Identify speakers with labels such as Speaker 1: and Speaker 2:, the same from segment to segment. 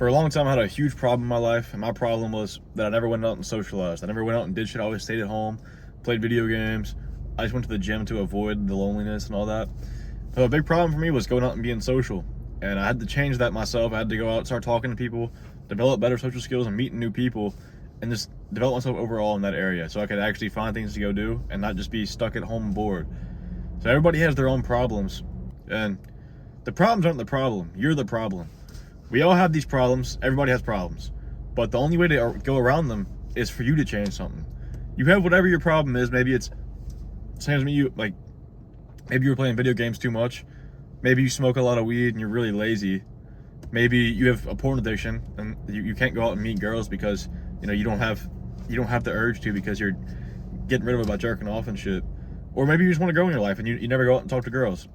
Speaker 1: For a long time, I had a huge problem in my life, and my problem was that I never went out and socialized. I never went out and did shit. I always stayed at home, played video games. I just went to the gym to avoid the loneliness and all that. So a big problem for me was going out and being social, and I had to change that myself. I had to go out and start talking to people, develop better social skills, and meeting new people, and just develop myself overall in that area so I could actually find things to go do and not just be stuck at home bored. So everybody has their own problems, and the problems aren't the problem. You're the problem. We all have these problems. Everybody has problems. But the only way to go around them is for you to change something. You have whatever your problem is. Maybe it's same as me. Maybe you're playing video games too much. Maybe you smoke a lot of weed and you're really lazy. Maybe you have a porn addiction and you can't go out and meet girls because you don't have the urge to because you're getting rid of it by jerking off and shit. Or maybe you just want to grow in your life and you never go out and talk to girls.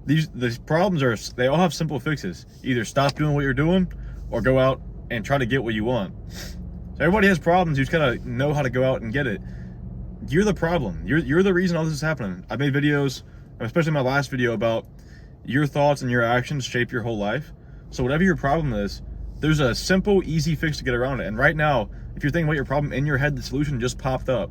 Speaker 1: These problems they all have simple fixes. Either stop doing what you're doing or go out and try to get what you want. So everybody has problems. You just gotta know how to go out and get it. You're the problem. You're the reason all this is happening. I made videos, especially my last video, about your thoughts and your actions shape your whole life. So whatever your problem is, there's a simple, easy fix to get around it. And right now, if you're thinking about your problem in your head, the solution just popped up,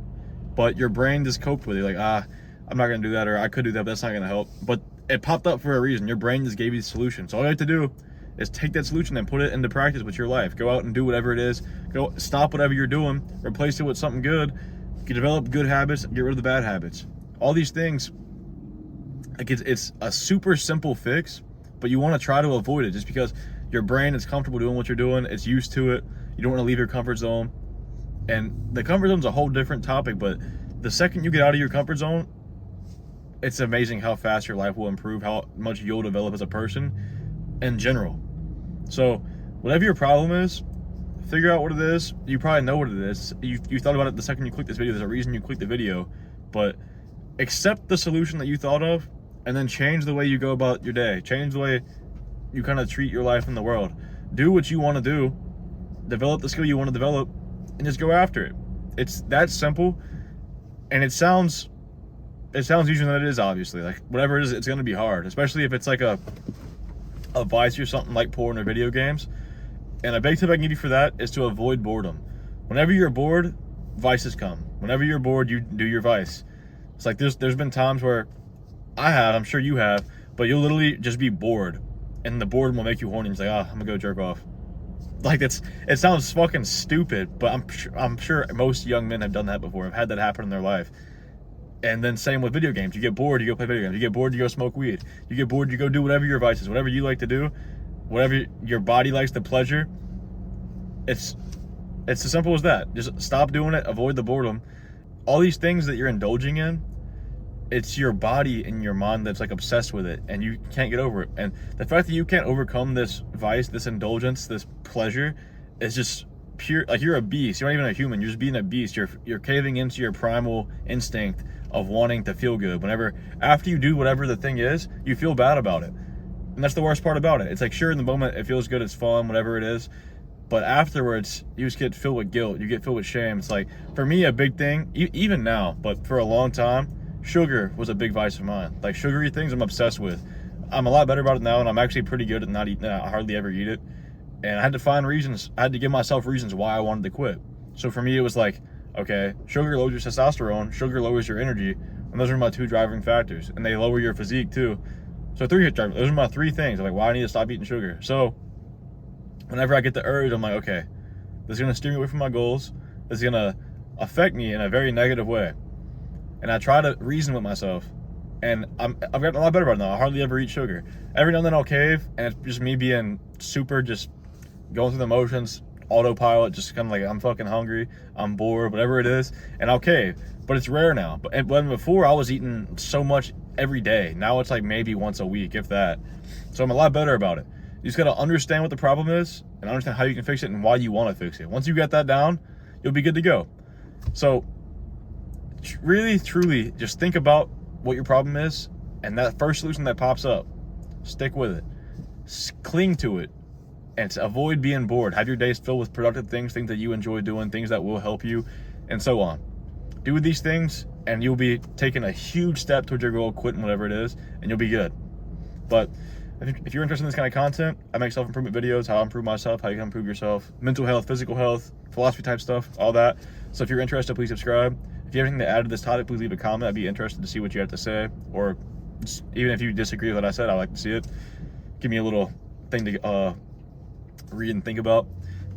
Speaker 1: but your brain just coped with it. Like, I'm not gonna do that, or I could do that, but that's not gonna help. But it popped up for a reason. Your brain just gave you the solution. So all you have to do is take that solution and put it into practice with your life. Go out and do whatever it is. Go stop whatever you're doing, replace it with something good. You develop good habits, get rid of the bad habits. All these things, like it's a super simple fix, but you want to try to avoid it just because your brain is comfortable doing what you're doing. It's used to it. You don't want to leave your comfort zone. And the comfort zone is a whole different topic, but the second you get out of your comfort zone, it's amazing how fast your life will improve, how much you'll develop as a person in general. So whatever your problem is, figure out what it is. You probably know what it is. You thought about it the second you clicked this video. There's a reason you clicked the video, but accept the solution that you thought of and then change the way you go about your day. Change the way you kind of treat your life in the world. Do what you want to do, develop the skill you want to develop, and just go after it. It's that simple, and it sounds easier than it is, obviously. Like, whatever it is, it's going to be hard, especially if it's like a vice or something like porn or video games. And a big tip I can give you for that is to avoid boredom. Whenever you're bored, vices come. Whenever you're bored, you do your vice. It's like there's been times where I'm sure you have, but you'll literally just be bored, and the boredom will make you horny. It's like, I'm gonna go jerk off. Like, it sounds fucking stupid, but I'm sure most young men have done that before. Have had that happen in their life. And then same with video games. You get bored, you go play video games. You get bored, you go smoke weed. You get bored, you go do whatever your vice is, whatever you like to do, whatever your body likes to pleasure. It's as simple as that. Just stop doing it, avoid the boredom. All these things that you're indulging in, it's your body and your mind that's like obsessed with it, and you can't get over it. And the fact that you can't overcome this vice, this indulgence, this pleasure, is just pure. Like, you're a beast. You're not even a human. You're just being a beast. You're caving into your primal instinct of wanting to feel good. After you do whatever the thing is, you feel bad about it. And that's the worst part about it. It's like, sure, in the moment it feels good, it's fun, whatever it is, but afterwards you just get filled with guilt. You get filled with shame. It's like, for me, a big thing, even now, but for a long time, sugar was a big vice of mine. Like, sugary things I'm obsessed with. I'm a lot better about it now, and I'm actually pretty good at not eating it. I hardly ever eat it. And I had to find reasons. I had to give myself reasons why I wanted to quit. So for me, it was like, okay, sugar lowers your testosterone, sugar lowers your energy, and those are my two driving factors. And they lower your physique too. So those are my three things. I'm like, why I need to stop eating sugar. So whenever I get the urge, I'm like, okay, this is gonna steer me away from my goals. This is gonna affect me in a very negative way. And I try to reason with myself. And I've gotten a lot better about it now. I hardly ever eat sugar. Every now and then I'll cave, and it's just me being super, just going through the motions, autopilot, just kind of like, I'm fucking hungry, I'm bored, whatever it is, and I'll cave. But it's rare now. But before, I was eating so much every day. Now it's like maybe once a week, if that. So I'm a lot better about it. You just gotta understand what the problem is and understand how you can fix it and why you want to fix it. Once you get that down, you'll be good to go. So really, truly, just think about what your problem is, and that first solution that pops up, stick with it. Cling to it. And to avoid being bored. Have your days filled with productive things that you enjoy doing, things that will help you, and so on. Do these things, and you'll be taking a huge step towards your goal, quitting whatever it is, and you'll be good. But If you're interested in this kind of content, I make self-improvement videos, how I improve myself, how you can improve yourself, mental health, physical health, philosophy type stuff, all that. So if you're interested, please subscribe. If you have anything to add to this topic, please leave a comment. I'd be interested to see what you have to say, or even if you disagree with what I said, I'd like to see it. Give me a little thing to read and think about.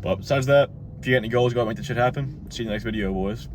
Speaker 1: But besides that, if you got any goals, go out and make that shit happen. See you in the next video, boys.